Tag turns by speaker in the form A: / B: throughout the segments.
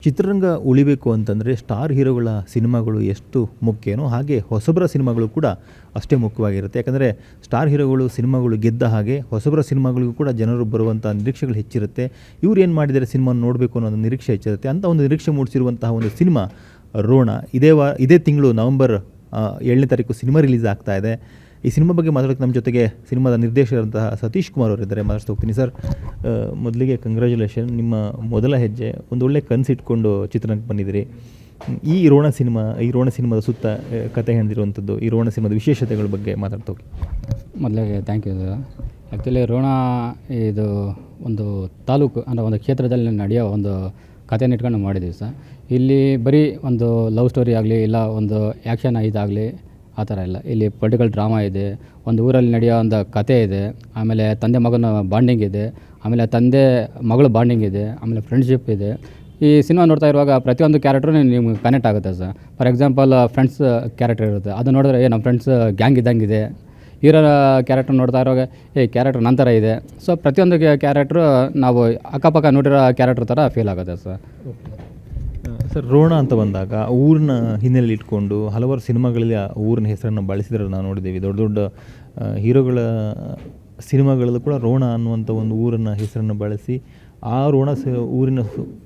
A: ಚಿತ್ರರಂಗ ಉಳಿಬೇಕು ಅಂತಂದರೆ ಸ್ಟಾರ್ ಹೀರೋಗಳ ಸಿನಿಮಾಗಳು ಎಷ್ಟು ಮುಖ್ಯನೋ ಹಾಗೆ ಹೊಸಬರ ಸಿನಿಮಾಗಳು ಕೂಡ ಅಷ್ಟೇ ಮುಖ್ಯವಾಗಿರುತ್ತೆ. ಯಾಕಂದರೆ ಸ್ಟಾರ್ ಹೀರೋಗಳು ಸಿನಿಮಾಗಳು ಗೆದ್ದ ಹಾಗೆ ಹೊಸಬರ ಸಿನಿಮಾಗಳಿಗೂ ಕೂಡ ಜನರು ಬರುವಂಥ ನಿರೀಕ್ಷೆಗಳು ಹೆಚ್ಚಿರುತ್ತೆ. ಇವ್ರು ಏನು ಮಾಡಿದರೆ ಸಿನಿಮಾನ ನೋಡಬೇಕು ಅನ್ನೋ ನಿರೀಕ್ಷೆ ಹೆಚ್ಚಿರುತ್ತೆ. ಅಂಥ ಒಂದು ನಿರೀಕ್ಷೆ ಮೂಡಿಸಿರುವಂತಹ ಒಂದು ಸಿನಿಮಾ ರೋಣ ಇದೇ ತಿಂಗಳು ನವೆಂಬರ್ 7ನೇ ತಾರೀಕು ಸಿನಿಮಾ ರಿಲೀಸ್ ಆಗ್ತಾ ಇದೆ. ಈ ಸಿನಿಮಾ ಬಗ್ಗೆ ಮಾತಾಡೋಕ್ಕೆ ನಮ್ಮ ಜೊತೆಗೆ ಸಿನಿಮಾದ ನಿರ್ದೇಶಕರಂತಹ ಸತೀಶ್ ಕುಮಾರ್ ಅವರಿದ್ದಾರೆ. ಮಾತಾಡ್ತಾ ಹೋಗ್ತೀನಿ. ಸರ್, ಮೊದಲಿಗೆ ಕಂಗ್ರ್ಯಾಚುಲೇಷನ್. ನಿಮ್ಮ ಮೊದಲ ಹೆಜ್ಜೆ ಒಂದು ಒಳ್ಳೆ ಕನಸಿಟ್ಕೊಂಡು ಚಿತ್ರರಂಗಕ್ಕೆ ಬಂದಿದ್ದೀರಿ. ಈ ರೋಣ ಸಿನಿಮಾದ ಸುತ್ತ ಕತೆ ಹೇಳಿರುವಂಥದ್ದು, ಈ ರೋಣ ಸಿನಿಮಾದ ವಿಶೇಷತೆಗಳ ಬಗ್ಗೆ ಮಾತಾಡ್ತಾ ಹೋಗಿ.
B: ಮೊದಲಿಗೆ thank you sir. Actually Rona ಇದು ಒಂದು ತಾಲೂಕು ಅಂದರೆ ಒಂದು ಕ್ಷೇತ್ರದಲ್ಲಿ ನಡೆಯೋ ಒಂದು ಕಥೆನ ಇಟ್ಕೊಂಡು ಮಾಡಿದ್ದೀವಿ ಸರ್. ಇಲ್ಲಿ ಬರೀ ಒಂದು ಲವ್ ಸ್ಟೋರಿ ಆಗಲಿ ಇಲ್ಲ ಒಂದು ಆ್ಯಕ್ಷನ್ ಇದಾಗಲಿ ಆ ಥರ ಇಲ್ಲ. ಇಲ್ಲಿ ಪೊಲಿಟಿಕಲ್ ಡ್ರಾಮಾ ಇದೆ, ಒಂದು ಊರಲ್ಲಿ ನಡೆಯೋ ಒಂದು ಕತೆ ಇದೆ, ಆಮೇಲೆ ತಂದೆ ಮಗನ ಬಾಂಡಿಂಗ್ ಇದೆ, ಆಮೇಲೆ ತಂದೆ ಮಗಳ ಬಾಂಡಿಂಗ್ ಇದೆ, ಆಮೇಲೆ ಫ್ರೆಂಡ್ಶಿಪ್ ಇದೆ. ಈ ಸಿನಿಮಾ ನೋಡ್ತಾ ಇರುವಾಗ ಪ್ರತಿಯೊಂದು ಕ್ಯಾರೆಕ್ಟ್ರು ನಿಮ್ಗೆ ಕನೆಕ್ಟ್ ಆಗುತ್ತೆ sir. For example friends character ಇರುತ್ತೆ, ಅದು ನೋಡಿದ್ರೆ ನಮ್ಮ ಫ್ರೆಂಡ್ಸ್ ಗ್ಯಾಂಗ್ ಇದ್ದಂಗಿದೆ. ಹೀರೋ ಕ್ಯಾರೆಕ್ಟರ್ ನೋಡ್ತಾ ಇರುವಾಗ ಕ್ಯಾರೆಕ್ಟರ್ ನಂತರ ಇದೆ. ಸೊ ಪ್ರತಿಯೊಂದು ಕ್ಯಾರೆಕ್ಟ್ರು ನಾವು ಅಕ್ಕಪಕ್ಕ ನೋಡಿರೋ ಕ್ಯಾರೆಕ್ಟರ್ ಥರ ಫೀಲ್ ಆಗುತ್ತೆ ಸರ್.
A: ಸರ್, ರೋಣ ಅಂತ ಬಂದಾಗ ಊರಿನ ಹಿನ್ನೆಲೆಯಲ್ಲಿ ಇಟ್ಕೊಂಡು ಹಲವಾರು ಸಿನಿಮಾಗಳಲ್ಲಿ ಆ ಊರಿನ ಹೆಸರನ್ನು ಬಳಸಿದ್ರೆ ನಾವು ನೋಡಿದ್ದೀವಿ. ದೊಡ್ಡ ದೊಡ್ಡ ಹೀರೋಗಳ ಸಿನಿಮಾಗಳಲ್ಲೂ ಕೂಡ ರೋಣ ಅನ್ನುವಂಥ ಒಂದು ಊರಿನ ಹೆಸರನ್ನು ಬಳಸಿ ಆ ರೋಣ ಊರಿನ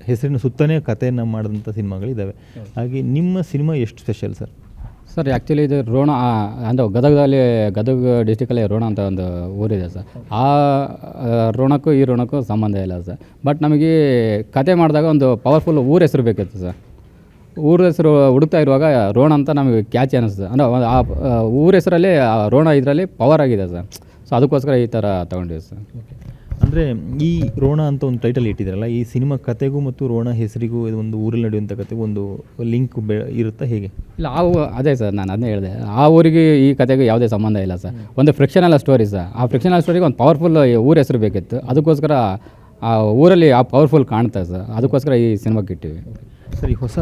A: ಹೆಸರಿನ ಸುತ್ತನೇ ಕಥೆಯನ್ನು ಮಾಡಿದಂಥ ಸಿನಿಮಾಗಳಿದ್ದಾವೆ. ಹಾಗೆ ನಿಮ್ಮ ಸಿನಿಮಾ ಎಷ್ಟು ಸ್ಪೆಷಲ್ ಸರ್?
B: ಸರ್, ಆ್ಯಕ್ಚುಲಿ ಇದು ರೋಣ ಅಂದರೆ ಗದಗ ಡಿಸ್ಟಿಕಲ್ಲಿ ರೋಣ ಅಂತ ಒಂದು ಊರಿದೆ ಸರ್. ಆ ರೋಣಕ್ಕೂ ಈ ರೋಣಕ್ಕೂ ಸಂಬಂಧ ಇಲ್ಲ ಸರ್. ಬಟ್ ನಮಗೆ ಕತೆ ಮಾಡಿದಾಗ ಒಂದು ಪವರ್ಫುಲ್ ಊರ ಹೆಸರು ಬೇಕಿತ್ತು ಸರ್. ಊರ ಹೆಸರು ಹುಡುಕ್ತಾ ಇರುವಾಗ ರೋಣ ಅಂತ ನಮಗೆ ಕ್ಯಾಚ್ ಅನ್ನಿಸ್ತದೆ. ಅಂದರೆ ಆ ಊರ ಹೆಸರಲ್ಲಿ ರೋಣ ಇದರಲ್ಲಿ ಪವರ್ ಆಗಿದೆ ಸರ್. ಸೊ ಅದಕ್ಕೋಸ್ಕರ ಈ ಥರ ತೊಗೊಂಡಿದ್ದೆ ಸರ್.
A: ಅಂದರೆ ಈ ರೋಣ ಅಂತ ಒಂದು ಟೈಟಲ್ ಇಟ್ಟಿದ್ದಾರಲ್ಲ, ಈ ಸಿನಿಮಾ ಕತೆಗೂ ಮತ್ತು ರೋಣ ಹೆಸರಿಗೂ ಒಂದು ಊರಲ್ಲಿ ನಡೆಯುವಂಥ ಕತೆಗೂ ಒಂದು ಲಿಂಕ್ ಇರುತ್ತಾ ಹೇಗೆ?
B: ಇಲ್ಲ, ಅದೇ ಸರ್, ನಾನು ಅದನ್ನೇ ಹೇಳಿದೆ. ಆ ಊರಿಗೆ ಈ ಕತೆಗೂ ಯಾವುದೇ ಸಂಬಂಧ ಇಲ್ಲ ಸರ್. ಒಂದು ಫ್ರಿಕ್ಷನಲ್ ಸ್ಟೋರಿ ಸರ್. ಆ ಫ್ರಿಕ್ಷನಲ್ ಸ್ಟೋರಿಗೆ ಒಂದು ಪವರ್ಫುಲ್ ಊರ ಹೆಸರು ಬೇಕಿತ್ತು. ಅದಕ್ಕೋಸ್ಕರ ಆ ಊರಲ್ಲಿ ಆ ಪವರ್ಫುಲ್ ಕಾಣ್ತದೆ ಸರ್. ಅದಕ್ಕೋಸ್ಕರ ಈ ಸಿನಿಮಾಕ್ಕೆ ಇಟ್ಟಿವಿ.
A: ಸರ್, ಈ ಹೊಸ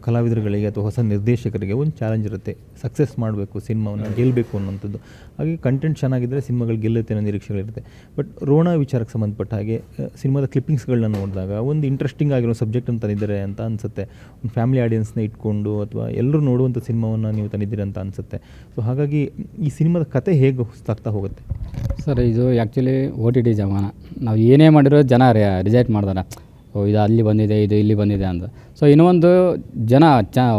A: ಕಲಾವಿದರುಗಳಿಗೆ ಅಥವಾ ಹೊಸ ನಿರ್ದೇಶಕರಿಗೆ ಒಂದು ಚಾಲೆಂಜ್ ಇರುತ್ತೆ. ಸಕ್ಸಸ್ ಮಾಡಬೇಕು, ಸಿನಿಮಾವನ್ನು ಗೆಲ್ಲಬೇಕು ಅನ್ನೋಂಥದ್ದು. ಹಾಗೆ ಕಂಟೆಂಟ್ ಚೆನ್ನಾಗಿದ್ದರೆ ಸಿನಿಮಾಗಳು ಗೆಲ್ಲುತ್ತೆ ಅನ್ನೋ ನಿರೀಕ್ಷೆಗಳಿರುತ್ತೆ. ಬಟ್ ರೋಣ ವಿಚಾರಕ್ಕೆ ಸಂಬಂಧಪಟ್ಟ ಹಾಗೆ ಸಿನಿಮಾದ ಕ್ಲಿಪ್ಪಿಂಗ್ಸ್ಗಳನ್ನ ನೋಡಿದಾಗ ಒಂದು ಇಂಟ್ರೆಸ್ಟಿಂಗ್ ಆಗಿರೋ ಸಬ್ಜೆಕ್ಟ್ ಅಂತ ತಂದಿದ್ದಾರೆ ಅಂತ ಅನಿಸುತ್ತೆ. ಒಂದು ಫ್ಯಾಮಿಲಿ ಆಡಿಯನ್ಸ್ನ ಇಟ್ಕೊಂಡು ಅಥವಾ ಎಲ್ಲರೂ ನೋಡುವಂಥ ಸಿನಿಮಾವನ್ನು ನೀವು ತಂದಿದ್ದೀರಿ ಅಂತ ಅನಿಸುತ್ತೆ. ಸೊ ಹಾಗಾಗಿ ಈ ಸಿನಿಮಾದ ಕತೆ ಹೇಗೆ ಸಾಗ್ತಾ ಹೋಗುತ್ತೆ
B: ಸರ್? ಇದು ಆ್ಯಕ್ಚುಲಿ OTT ಜಮಾನ. ನಾವು ಏನೇ ಮಾಡಿರೋ ಜನ ರಿಜೆಕ್ಟ್ ಮಾಡ್ತಾರೆ. ಇದು ಅಲ್ಲಿ ಬಂದಿದೆ, ಇದು ಇಲ್ಲಿ ಬಂದಿದೆ ಅಂತ. ಸೊ ಇನ್ನೊಂದು ಜನ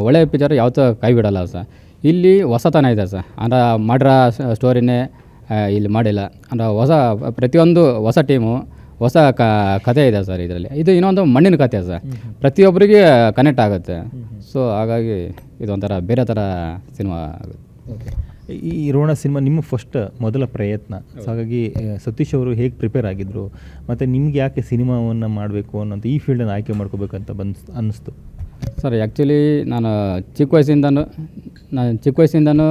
B: ಒಳ್ಳೆಯ ಪಿಕ್ಚರ್ ಯಾವತ್ತೂ ಕೈ ಬಿಡಲ್ಲ ಸರ್. ಇಲ್ಲಿ ಹೊಸತನ ಇದೆ ಸರ್. ಅಂದರೆ ಮಾಡಿರೋ ಸ್ಟೋರಿನೇ ಇಲ್ಲಿ ಮಾಡಿಲ್ಲ. ಅಂದರೆ ಪ್ರತಿಯೊಂದು ಹೊಸ ಟೀಮು ಹೊಸ ಕತೆ ಇದೆ ಸರ್ ಇದರಲ್ಲಿ. ಇದು ಇನ್ನೊಂದು ಮಣ್ಣಿನ ಕತೆ ಸರ್. ಪ್ರತಿಯೊಬ್ಬರಿಗೆ ಕನೆಕ್ಟ್ ಆಗುತ್ತೆ. ಸೊ ಹಾಗಾಗಿ ಇದೊಂಥರ ಬೇರೆ ಥರ ಸಿನಿಮಾ ಆಗುತ್ತೆ.
A: ಈ ರೋಣ ಸಿನಿಮಾ ನಿಮ್ಮ ಮೊದಲ ಪ್ರಯತ್ನ. ಸೊ ಹಾಗಾಗಿ ಸತೀಶ್ ಅವರು ಹೇಗೆ ಪ್ರಿಪೇರ್ ಆಗಿದ್ದರು ಮತ್ತು ನಿಮ್ಗೆ ಯಾಕೆ ಸಿನಿಮಾವನ್ನು ಮಾಡಬೇಕು ಅನ್ನೋಂಥ ಈ ಫೀಲ್ಡನ್ನು ಆಯ್ಕೆ ಮಾಡ್ಕೋಬೇಕಂತ ಅನ್ನಿಸ್ತು?
B: ಸರ್, ಆ್ಯಕ್ಚುಲಿ ನಾನು ಚಿಕ್ಕ ವಯಸ್ಸಿಂದನೂ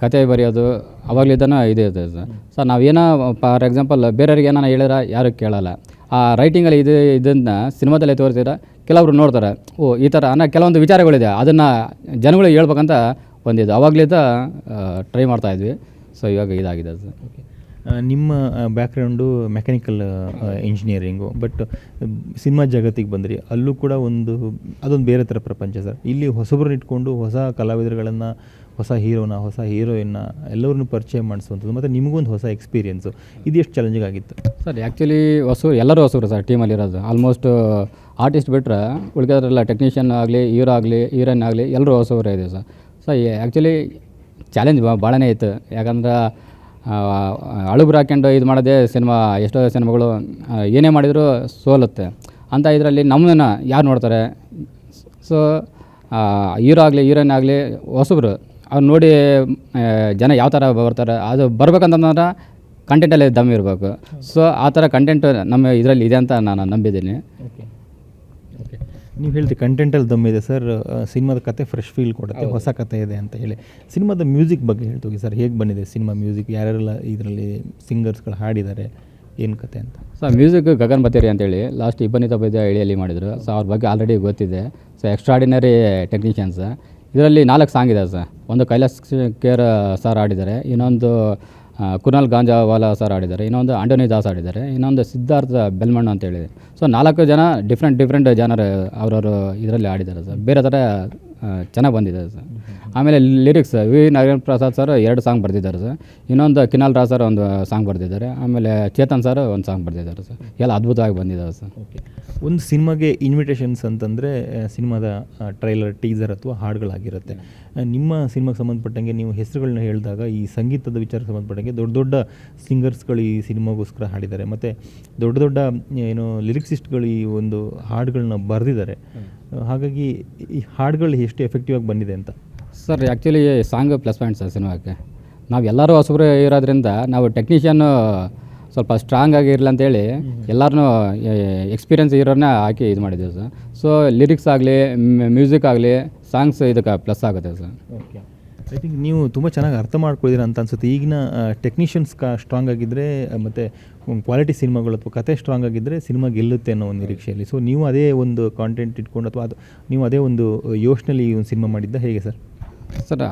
B: ಕತೆ ಬರೆಯೋದು ಅವಾಗಲಿದ್ದಾನು ಇದೆ ಸರ್. ನಾವೇನೋ ಫಾರ್ ಎಕ್ಸಾಂಪಲ್ ಬೇರೆಯವ್ರಿಗೆ ಏನೋ ಹೇಳಿದ್ರೆ ಯಾರು ಕೇಳಲ್ಲ. ಆ ರೈಟಿಂಗಲ್ಲಿ ಇದನ್ನು ಸಿನಿಮಾದಲ್ಲಿ ತೋರಿಸಿದ್ರೆ ಕೆಲವರು ನೋಡ್ತಾರೆ, ಈ ಥರ ಅನ್ನೋ ಕೆಲವೊಂದು ವಿಚಾರಗಳಿದೆ. ಅದನ್ನು ಜನಗಳಿಗೆ ಹೇಳ್ಬೇಕಂತ ಒಂದಿದ್ದು ಅವಾಗಲಿದ್ದ ಟ್ರೈ ಮಾಡ್ತಾಯಿದ್ವಿ. ಸೊ ಇವಾಗ ಇದಾಗಿದೆ ಸರ್.
A: ನಿಮ್ಮ background mechanical engineering, but cinema ಜಗತ್ತಿಗೆ ಬಂದ್ರಿ. ಅಲ್ಲೂ ಕೂಡ ಅದೊಂದು ಬೇರೆ ಥರ ಪ್ರಪಂಚ ಸರ್. ಇಲ್ಲಿ ಹೊಸಬ್ರನ್ನ ಇಟ್ಕೊಂಡು ಹೊಸ ಕಲಾವಿದರುಗಳನ್ನು, ಹೊಸ ಹೀರೋಯಿನ್ನ ಎಲ್ಲರನ್ನೂ ಪರಿಚಯ ಮಾಡಿಸುವಂಥದ್ದು ಮತ್ತು ನಿಮಗೊಂದು ಹೊಸ ಎಕ್ಸ್ಪೀರಿಯೆನ್ಸು, ಇದು ಎಷ್ಟು ಚಾಲೆಂಜಿಂಗ್ ಆಗಿತ್ತು
B: ಸರ್? ಆ್ಯಕ್ಚುಲಿ ಎಲ್ಲರೂ ಹೊಸಬ್ರು ಸರ್ ಟೀಮಲ್ಲಿರೋದು. ಆಲ್ಮೋಸ್ಟ್ ಆರ್ಟಿಸ್ಟ್ ಬಿಟ್ಟರೆ ಉಳಿದವರೆಲ್ಲ ಟೆಕ್ನಿಷಿಯನ್ ಆಗಲಿ, ಹೀರೋ ಆಗಲಿ, ಹೀರೋಯಿನ್ ಆಗಲಿ ಎಲ್ಲರೂ ಹೊಸಬ್ರೇ ಇದೆ ಸರ್. ಸೊ ಆ್ಯಕ್ಚುಲಿ ಚಾಲೆಂಜ್ ಭಾಳನೇ ಇತ್ತು. ಯಾಕಂದ್ರೆ ಅಳುಬ್ರು ಹಾಕ್ಕೊಂಡು ಇದು ಮಾಡೋದೇ ಸಿನಿಮಾ. ಎಷ್ಟೋ ಸಿನಿಮಾಗಳು ಏನೇ ಮಾಡಿದರೂ ಸೋಲುತ್ತೆ ಅಂತ ಇದರಲ್ಲಿ ನಮ್ಮನ್ನ ಯಾರು ನೋಡ್ತಾರೆ? ಸೊ ಹೀರೋ ಆಗಲಿ, ಹೀರೋಯಿನ್ ಆಗಲಿ ಹೊಸಬ್ರು ಅವ್ರು ನೋಡಿ ಜನ ಯಾವ ಥರ ಬರ್ತಾರೆ. ಅದು ಬರ್ಬೇಕಂತಂದ್ರೆ ಕಂಟೆಂಟಲ್ಲಿ ದಮ್ ಇರಬೇಕು. ಸೊ ಆ ಥರ ಕಂಟೆಂಟ್ ನಮ್ಮ ಇದರಲ್ಲಿ ಇದೆ ಅಂತ ನಾನು ನಂಬಿದ್ದೀನಿ.
A: ನೀವು ಹೇಳ್ತೀವಿ ಕಂಟೆಂಟಲ್ಲಿ ದಮ್ ಇದೆ ಸರ್. ಸಿನಿಮಾದ ಕತೆ ಫ್ರೆಶ್ ಫೀಲ್ ಕೊಡುತ್ತೆ, ಹೊಸ ಕತೆ ಇದೆ ಅಂತ ಹೇಳಿ. ಸಿನಿಮಾದ ಮ್ಯೂಸಿಕ್ ಬಗ್ಗೆ ಹೇಳ್ತೀವಿ ಸರ್. ಹೇಗೆ ಬಂದಿದೆ ಸಿನಿಮಾ ಮ್ಯೂಸಿಕ್? ಯಾರ್ಯಾರೆಲ್ಲ ಇದರಲ್ಲಿ ಸಿಂಗರ್ಸ್ಗಳು ಹಾಡಿದ್ದಾರೆ, ಏನು ಕತೆ ಅಂತ?
B: ಸರ್, ಮ್ಯೂಸಿಕ್ ಗಗನ್ ಬತ್ತೇರಿ ಅಂತೇಳಿ ಲಾಸ್ಟ್ ಇಬ್ಬನಿತ ಬೈದ ಎಳಿಯಲ್ಲಿ ಮಾಡಿದರು. ಸೊ ಅವ್ರ ಬಗ್ಗೆ ಆಲ್ರೆಡಿ ಗೊತ್ತಿದೆ. So extraordinary technicians. ಇದರಲ್ಲಿ 4 ಸಾಂಗ್ ಇದೆ ಸರ್. ಒಂದು ಕೈಲಾಸ್ ಕೇರ್ ಸರ್ ಹಾಡಿದ್ದಾರೆ, ಇನ್ನೊಂದು ಕುನಾಲ್ ಗಾಂಜಾವಾಲ ಸರ್ ಆಡಿದ್ದಾರೆ, ಇನ್ನೊಂದು ಆಂಟೋನಿ ದಾಸ್ ಆಡಿದ್ದಾರೆ, ಇನ್ನೊಂದು ಸಿದ್ಧಾರ್ಥ ಬೆಲ್ಮಣ್ಣು ಅಂತ ಹೇಳಿದೆ. ಸೊ 4 ಜನ ಡಿಫ್ರೆಂಟ್ ಜನರು ಅವರವರು ಇದರಲ್ಲಿ ಆಡಿದ್ದಾರೆ ಸರ್. ಬೇರೆ ಥರ ಚೆನ್ನಾಗಿ ಬಂದಿದೆ ಸರ್. ಆಮೇಲೆ lyrics V Nagendra Prasad sir 2 song ಬರೆದಿದ್ದಾರೆ ಸರ್. ಇನ್ನೊಂದು ಕಿನಾಲ್ ರಾಜ್ ಸರ್ ಒಂದು ಸಾಂಗ್ ಬರೆದಿದ್ದಾರೆ. ಆಮೇಲೆ ಚೇತನ್ ಸರ್ ಒಂದು ಸಾಂಗ್ ಬರೆದಿದ್ದಾರೆ ಸರ್. ಎಲ್ಲ ಅದ್ಭುತವಾಗಿ ಬಂದಿದ್ದಾವೆ ಸರ್.
A: ಓಕೆ, ಒಂದು ಸಿನಿಮಾಗೆ ಇನ್ವಿಟೇಷನ್ಸ್ ಅಂತಂದರೆ ಸಿನಿಮಾದ ಟ್ರೈಲರ್, ಟೀಸರ್ ಅಥವಾ ಹಾಡುಗಳಾಗಿರುತ್ತೆ. ನಿಮ್ಮ ಸಿನಿಮಾಗೆ ಸಂಬಂಧಪಟ್ಟಂಗೆ ನೀವು ಹೆಸರುಗಳನ್ನ ಹೇಳಿದಾಗ ಈ ಸಂಗೀತದ ವಿಚಾರಕ್ಕೆ ಸಂಬಂಧಪಟ್ಟಂಗೆ ದೊಡ್ಡ ಸಿಂಗರ್ಸ್ಗಳು ಈ ಸಿನಿಮಾಗೋಸ್ಕರ ಹಾಡಿದ್ದಾರೆ, ಮತ್ತು ದೊಡ್ಡ ಏನು ಲಿರಿಕ್ಸಿಸ್ಟ್ಗಳು ಈ ಒಂದು ಹಾಡುಗಳನ್ನ ಬರೆದಿದ್ದಾರೆ. ಹಾಗಾಗಿ ಈ ಹಾಡುಗಳು ಎಷ್ಟು ಎಫೆಕ್ಟಿವ್ ಆಗಿ ಬಂದಿದೆ ಅಂತ
B: sir? Actually song plus point sir ಸಿನಿಮಾಕ್ಕೆ. ನಾವು ಎಲ್ಲರೂ ಹೊಸಬ್ರು ಇರೋದ್ರಿಂದ ನಾವು ಟೆಕ್ನಿಷಿಯನ್ನು ಸ್ವಲ್ಪ ಸ್ಟ್ರಾಂಗ್ ಆಗಿರಲಿ ಅಂತೇಳಿ ಎಲ್ಲರನ್ನೂ ಎಕ್ಸ್ಪೀರಿಯನ್ಸ್ ಇರೋರನ್ನ ಹಾಕಿ ಇದು ಮಾಡಿದ್ದೀವಿ ಸರ್. ಸೊ ಲಿರಿಕ್ಸ್ ಆಗಲಿ ಮ್ಯೂಸಿಕ್ ಆಗಲಿ ಸಾಂಗ್ಸ್ ಇದಕ್ಕೆ ಪ್ಲಸ್ ಆಗುತ್ತೆ ಸರ್.
A: ಓಕೆ, ಐ ಥಿಂಕ್ ನೀವು ತುಂಬ ಚೆನ್ನಾಗಿ ಅರ್ಥ ಮಾಡ್ಕೊಳ್ತೀರ ಅಂತ ಅನ್ಸುತ್ತೆ. ಈಗಿನ ಟೆಕ್ನಿಷಿಯನ್ಸ್ ಸ್ಟ್ರಾಂಗ್ ಆಗಿದ್ದರೆ ಮತ್ತು ಕ್ವಾಲಿಟಿ ಸಿನಿಮಾಗಳು ಅಥವಾ ಕತೆ ಸ್ಟ್ರಾಂಗ್ ಆಗಿದ್ದರೆ ಸಿನಿಮಾ ಗೆಲ್ಲುತ್ತೆ ಅನ್ನೋ ಒಂದು ನಿರೀಕ್ಷೆಯಲ್ಲಿ. ಸೊ ನೀವು ಅದೇ ಒಂದು ಕಾಂಟೆಂಟ್ ಇಟ್ಕೊಂಡು ಅಥವಾ ನೀವು ಅದೇ ಒಂದು ಯೋಚನೆಯಲ್ಲಿ ಈ ಒಂದು ಸಿನಿಮಾ ಮಾಡಿದ್ದ ಹೇಗೆ ಸರ್?
B: ಸರ್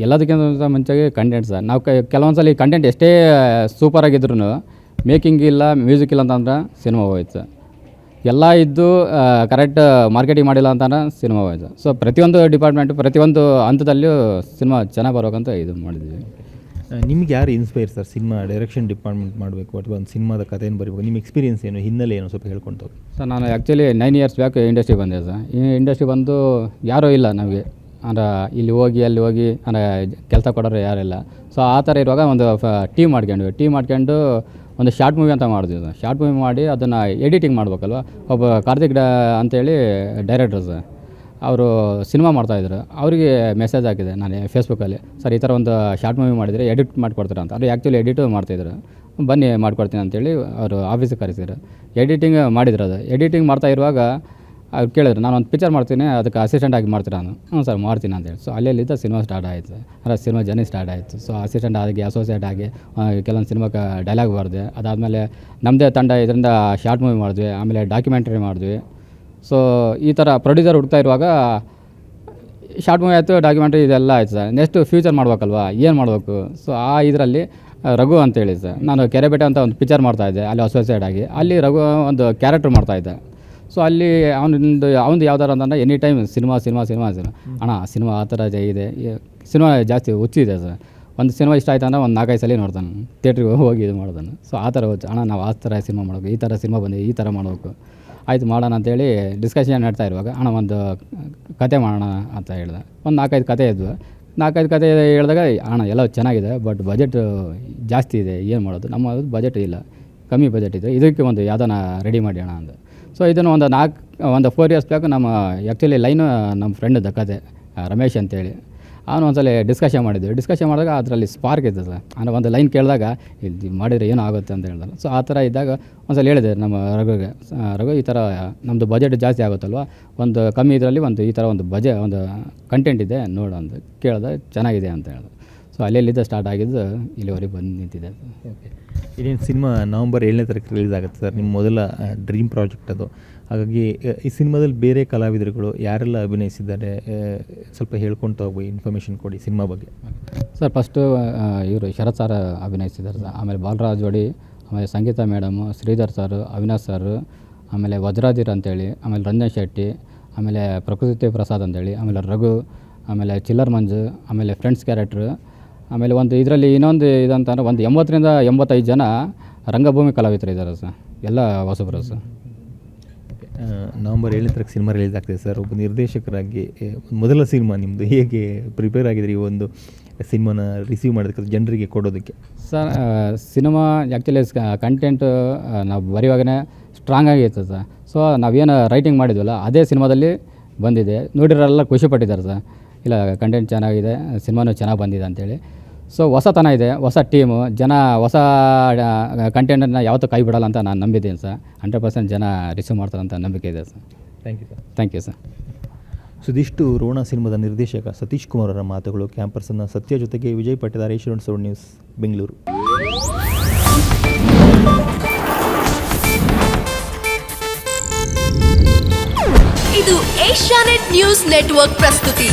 B: ಎಲ್ಲದಕ್ಕಿಂತ ಮುಂಚೆಗೆ ಕಂಟೆಂಟ್ ಸರ್. ನಾವು ಕೆಲವೊಂದು ಸಲ ಕಂಟೆಂಟ್ ಎಷ್ಟೇ ಸೂಪರಾಗಿದ್ರೂ ಮೇಕಿಂಗ್ ಇಲ್ಲ, ಮ್ಯೂಸಿಕ್ ಇಲ್ಲ ಅಂತಂದ್ರೆ ಸಿನಿಮಾ ಹೋಯ್ತು ಸರ್. ಎಲ್ಲ ಇದ್ದು ಕರೆಕ್ಟ್ ಮಾರ್ಕೆಟಿಂಗ್ ಮಾಡಿಲ್ಲ ಅಂತಂದ್ರೆ ಸಿನಿಮಾ ಹೋಯ್ತು. ಸೊ ಪ್ರತಿಯೊಂದು ಡಿಪಾರ್ಟ್ಮೆಂಟು ಪ್ರತಿಯೊಂದು ಹಂತದಲ್ಲೂ ಸಿನಿಮಾ ಚೆನ್ನಾಗಿ ಬರ್ಬೇಕಂತ ಇದು ಮಾಡಿದ್ವಿ.
A: ನಿಮ್ಗೆ ಯಾರು inspire sir cinema direction department ಮಾಡಬೇಕು ಅಥವಾ ಒಂದು ಸಿನಿಮಾದ ಕಥೆಯನ್ನು ಬರೀಬೇಕು? ನಿಮ್ಮ ಎಕ್ಸ್ಪೀರಿಯನ್ಸ್ ಏನು, ಹಿನ್ನೆಲೆ ಏನು ಸ್ವಲ್ಪ ಹೇಳ್ಕೊಂಡು ಹೋಗಿ
B: ಸರ್. ನಾನು ಆ್ಯಕ್ಚುಲಿ 9 ಇಯರ್ಸ್ ಬ್ಯಾಕ್ ಇಂಡಸ್ಟ್ರಿ ಬಂದೆ ಸರ್. ಈ ಇಂಡಸ್ಟ್ರಿ ಬಂದು ಯಾರೂ ಇಲ್ಲ ನಮಗೆ, ಅಂದರೆ ಇಲ್ಲಿ ಹೋಗಿ ಅಲ್ಲಿ ಹೋಗಿ ಅಂದರೆ ಕೆಲಸ ಕೊಡೋರು ಯಾರಿಲ್ಲ. ಸೊ ಆ ಥರ ಇರುವಾಗ ಒಂದು ಟೀಮ್ ಮಾಡ್ಕೊಂಡು ಒಂದು ಶಾರ್ಟ್ ಮೂವಿ ಅಂತ ಮಾಡಿದ್ವಿ ಸರ್. ಶಾರ್ಟ್ ಮೂವಿ ಮಾಡಿ ಅದನ್ನು ಎಡಿಟಿಂಗ್ ಮಾಡ್ಬೇಕಲ್ವ. ಒಬ್ಬ ಕಾರ್ತಿಕ್ ಅಂತೇಳಿ ಡೈರೆಕ್ಟರ್ ಸರ್, ಅವರು ಸಿನಿಮಾ ಮಾಡ್ತಾಯಿದ್ರು. ಅವರಿಗೆ ಮೆಸೇಜ್ ಹಾಕಿದೆ ನಾನು ಫೇಸ್ಬುಕ್ಕಲ್ಲಿ, ಸರ್ ಈ ಥರ ಒಂದು ಶಾರ್ಟ್ ಮೂವಿ ಮಾಡಿದರೆ ಎಡಿಟ್ ಮಾಡಿಕೊಡ್ತೀರಾ ಅಂತ. ಅವ್ರು ಆ್ಯಕ್ಚುಲಿ ಎಡಿಟು ಮಾಡ್ತಾಯಿದ್ರು. ಬನ್ನಿ ಮಾಡಿಕೊಡ್ತೀನಿ ಅಂತೇಳಿ ಅವರು ಆಫೀಸಿಗೆ ಕರೆಸಿದ್ರು. ಎಡಿಟಿಂಗ್ ಮಾಡಿದ್ರು. ಅದು ಎಡಿಟಿಂಗ್ ಮಾಡ್ತಾ ಇರುವಾಗ ಅವ್ರು ಕೇಳಿದ್ರು, ನಾನು ಒಂದು ಪಿಕ್ಚರ್ ಮಾಡ್ತೀನಿ, ಅದಕ್ಕೆ ಅಸಿಸ್ಟೆಂಟ್ ಆಗಿ ಮಾಡ್ತೀರಾ? ನಾನು ಹ್ಞೂ ಸರ್ ಮಾಡ್ತೀನಿ ಅಂತೇಳಿ. ಸೊ ಅಲ್ಲಿಂದ ಸಿನಿಮಾ ಸ್ಟಾರ್ಟ್ ಆಯಿತು, ಅಂದರೆ ಸಿನಿಮಾ ಜರ್ನಿ ಸ್ಟಾರ್ಟ್ ಆಯಿತು. ಸೊ ಅಸಿಸ್ಟೆಂಟ್ ಆಗಿ ಅಸೋಸಿಯೇಟ್ ಆಗಿ ಕೆಲವೊಂದು ಸಿನಿಮಾಕ್ಕೆ ಡೈಲಾಗ್ ಬರೆದೆ. ಅದಾದಮೇಲೆ ನಮ್ಮದೇ ತಂಡ ಇದರಿಂದ ಶಾರ್ಟ್ ಮೂವಿ ಮಾಡಿದ್ವಿ, ಆಮೇಲೆ ಡಾಕ್ಯುಮೆಂಟ್ರಿ ಮಾಡಿದ್ವಿ. ಸೊ ಈ ಥರ ಪ್ರೊಡ್ಯೂಸರ್ ಹುಡ್ತಾ ಇರುವಾಗ ಶಾರ್ಟ್ ಮೂವಿ ಆಯಿತು, ಡಾಕ್ಯುಮೆಂಟ್ರಿ ಇದೆಲ್ಲ ಆಯಿತು ಸರ್. ನೆಕ್ಸ್ಟ್ ಫ್ಯೂಚರ್ ಮಾಡ್ಬೇಕಲ್ವಾ, ಏನು ಮಾಡಬೇಕು? ಸೊ ಆ ಇದರಲ್ಲಿ ರಘು ಅಂತೇಳಿ ಸರ್, ನಾನು ಕೆರೆಬೇಟೆ ಅಂತ ಒಂದು ಪಿಕ್ಚರ್ ಮಾಡ್ತಾಯಿದ್ದೆ ಅಲ್ಲಿ ಅಸೋಸಿಯೇಟ್ ಆಗಿ. ಅಲ್ಲಿ ರಘು ಒಂದು ಕ್ಯಾರೆಕ್ಟರ್ ಮಾಡ್ತಾಯಿದ್ದೆ. ಸೊ ಅಲ್ಲಿ ಅವನದು ಯಾವ್ದಾರು ಅಂತಂದ್ರೆ ಎನಿ ಟೈಮ್ ಸಿನಿಮಾ ಅಣ್ಣ ಸಿನಿಮಾ ಆ ಥರ ಇದೆ, ಸಿನಿಮಾ ಜಾಸ್ತಿ ಹುಚ್ಚಿದೆ ಸರ್. ಒಂದು ಸಿನಿಮಾ ಇಷ್ಟ ಆಯ್ತು ಅಂದರೆ ಒಂದು 4-5 ಸಲ ನೋಡ್ತಾನೆ, ಥಿಯೇಟ್ರಿಗೆ ಹೋಗಿ ಇದು ಮಾಡ್ತಾನೆ. ಸೊ ಆ ಥರ ಹುಚ್ಚು, ಅಣ್ಣ ನಾವು ಆ ಥರ ಸಿನಿಮಾ ಮಾಡಬೇಕು, ಈ ಥರ ಸಿನಿಮಾ ಬಂದಿದೆ, ಈ ಥರ ಮಾಡಬೇಕು, ಆಯಿತು ಮಾಡೋಣ ಅಂತೇಳಿ ಡಿಸ್ಕಷನ್ ನಡ್ತಾ ಇರುವಾಗ ಅಣ್ಣ ಒಂದು ಕತೆ ಮಾಡೋಣ ಅಂತ ಹೇಳ್ದೆ. ಒಂದು 4-5 ಕತೆ ಇದ್ವು. 4-5 ಕತೆ ಹೇಳಿದಾಗ ಅಣ್ಣ ಎಲ್ಲ ಚೆನ್ನಾಗಿದೆ, ಬಟ್ ಬಜೆಟ್ ಜಾಸ್ತಿ ಇದೆ, ಏನು ಮಾಡೋದು, ನಮ್ಮ ಬಜೆಟ್ ಇಲ್ಲ, ಕಮ್ಮಿ ಬಜೆಟ್ ಇದೆ, ಇದಕ್ಕೆ ಒಂದು ಯಾವುದನ್ನ ರೆಡಿ ಮಾಡಿ ಅಣ್ಣ ಅಂದೆ. ಸೊ ಇದನ್ನು ಒಂದು 4 ಇಯರ್ಸ್ ಬ್ಯಾಕ್ ನಮ್ಮ ಆ್ಯಕ್ಚುಲಿ ಲೈನು ನಮ್ಮ ಫ್ರೆಂಡ್ ಕತೆ ರಮೇಶ್ ಅಂತೇಳಿ ಅವನು ಒಂದ್ಸಲ ಡಿಸ್ಕಷನ್ ಮಾಡಿದಾಗ ಅದರಲ್ಲಿ ಸ್ಪಾರ್ಕ್ ಇತ್ತು ಸರ್. ಅಂದರೆ ಒಂದು ಲೈನ್ ಕೇಳಿದಾಗ ಇಲ್ಲಿ ಮಾಡಿದರೆ ಏನೋ ಆಗುತ್ತೆ ಅಂತ ಹೇಳಿದ್ರು. ಸೊ ಆ ಥರ ಇದ್ದಾಗ ಒಂದ್ಸಲ ಹೇಳಿದೆ ನಮ್ಮ ರಘು ಈ ಥರ ನಮ್ಮದು ಬಜೆಟ್ ಜಾಸ್ತಿ ಆಗುತ್ತಲ್ವ, ಒಂದು ಕಮ್ಮಿ ಇದರಲ್ಲಿ ಒಂದು ಈ ಥರ ಒಂದು ಕಂಟೆಂಟ್ ಇದೆ ನೋಡು ಅಂತ ಕೇಳಿದೆ, ಚೆನ್ನಾಗಿದೆ ಅಂತ ಹೇಳಿದೆ. ಸೊ ಅಲ್ಲಿಂದ ಸ್ಟಾರ್ಟ್ ಆಗಿದ್ದು ಇಲ್ಲಿವರೆಗೆ ಬಂದು ನಿಂತಿದೆ.
A: ಓಕೆ, ಇದೇನು ಸಿನಿಮಾ ನವಂಬರ್ 7ನೇ ತಾರೀಕು ರಿಲೀಸ್ ಆಗುತ್ತೆ ಸರ್, ನಿಮ್ಮ ಮೊದಲ ಡ್ರೀಮ್ ಪ್ರಾಜೆಕ್ಟ್ ಅದು. ಹಾಗಾಗಿ ಈ ಸಿನಿಮಾದಲ್ಲಿ ಬೇರೆ ಕಲಾವಿದರುಗಳು ಯಾರೆಲ್ಲ ಅಭಿನಯಿಸಿದ್ದಾರೆ ಸ್ವಲ್ಪ ಹೇಳ್ಕೊಳ್ತಾ ಹೋಗಿ ಇನ್ಫಾರ್ಮೇಷನ್ ಕೊಡಿ ಸಿನಿಮಾ ಬಗ್ಗೆ.
B: ಸರ್ ಫಸ್ಟು ಇವರು ಶರತ್ ಸರ್ ಅಭಿನಯಿಸಿದ್ದಾರೆ ಸರ್, ಆಮೇಲೆ ಬಾಲರಾಜ್ ಜೋಡಿ, ಆಮೇಲೆ Sangeeta madam, Shridhar sir, Avinash sir, ಆಮೇಲೆ ವಜ್ರಾದಿರ್ ಅಂತೇಳಿ, ಆಮೇಲೆ ರಂಜನ್ ಶೆಟ್ಟಿ, ಆಮೇಲೆ ಪ್ರಕೃತಿ ಪ್ರಸಾದ್ ಅಂತೇಳಿ, ಆಮೇಲೆ ರಘು, ಆಮೇಲೆ ಚಿಲ್ಲರ್ ಮಂಜು, ಆಮೇಲೆ ಫ್ರೆಂಡ್ಸ್ ಕ್ಯಾರೆಕ್ಟ್ರು, ಆಮೇಲೆ ಒಂದು ಇದರಲ್ಲಿ ಇನ್ನೊಂದು ಇದಂತಂದ್ರೆ ಒಂದು 80ರಿಂದ 85 ಜನ ರಂಗಭೂಮಿ ಕಲಾವಿದರು ಇದ್ದಾರೆ ಸರ್, ಎಲ್ಲ ಹೊಸಬರು ಸರ್.
A: ನವಂಬರ್ 7ನೇ ತಾರೀಕು ಸಿನಿಮಾ ರಿಲೀಸ್ ಆಗ್ತಿದೆ ಸರ್. ಒಬ್ಬ ನಿರ್ದೇಶಕರಾಗಿ ಮೊದಲ ಸಿನಿಮಾ ನಿಮ್ಮದು, ಹೇಗೆ ಪ್ರಿಪೇರ್ ಆಗಿದ್ರಿ ಈ ಒಂದು ಸಿನಿಮಾನ ರಿಸೀವ್ ಮಾಡೋದಕ್ಕೆ, ಜನರಿಗೆ ಕೊಡೋದಕ್ಕೆ?
B: ಸರ್ ಸಿನಿಮಾ ಆ್ಯಕ್ಚುಲಿ ಕಂಟೆಂಟು ನಾವು ಬರೆಯುವಾಗಲೇ ಸ್ಟ್ರಾಂಗ್ ಆಗಿತ್ತು ಸರ್. ಸೊ ನಾವೇನು ರೈಟಿಂಗ್ ಮಾಡಿದ್ವಲ್ಲ ಅದೇ ಸಿನಿಮಾದಲ್ಲಿ ಬಂದಿದೆ, ನೋಡಿರೋರೆಲ್ಲ ಖುಷಿಪಟ್ಟಿದ್ದಾರೆ ಸರ್. ಇಲ್ಲ ಕಂಟೆಂಟ್ ಚೆನ್ನಾಗಿದೆ, ಸಿನಿಮಾನೂ ಚೆನ್ನಾಗಿ ಬಂದಿದೆ ಅಂತೇಳಿ. ಸೊ ಹೊಸತನ ಇದೆ, ಹೊಸ ಟೀಮು, ಜನ ಹೊಸ ಕಂಟೆಂಟನ್ನು ಯಾವತ್ತೂ ಕೈ ಬಿಡಲ್ಲ ಅಂತ ನಾನು ನಂಬಿದ್ದೀನಿ ಸರ್. 100% ಜನ ರಿಸೀವ್ ಮಾಡ್ತಾರೆ ಅಂತ ನಂಬಿಕೆ ಇದೆ sir. Thank you sir.
A: So ಇದಿಷ್ಟು ರೋಣ ಸಿನಿಮಾದ ನಿರ್ದೇಶಕ ಸತೀಶ್ ಕುಮಾರ್ ಅವರ ಮಾತುಗಳು. ಕ್ಯಾಂಪರ್ಸ್ನ ಸತ್ಯ ಜೊತೆಗೆ ವಿಜಯ್ ಪಟ್ಟದಾರ್, ಏಷ್ಯಾನೆಟ್ 7 ನ್ಯೂಸ್, ಬೆಂಗಳೂರು.
C: ಇದು ಏಷ್ಯಾನೆಟ್ ನ್ಯೂಸ್ ನೆಟ್ವರ್ಕ್ ಪ್ರಸ್ತುತಿ.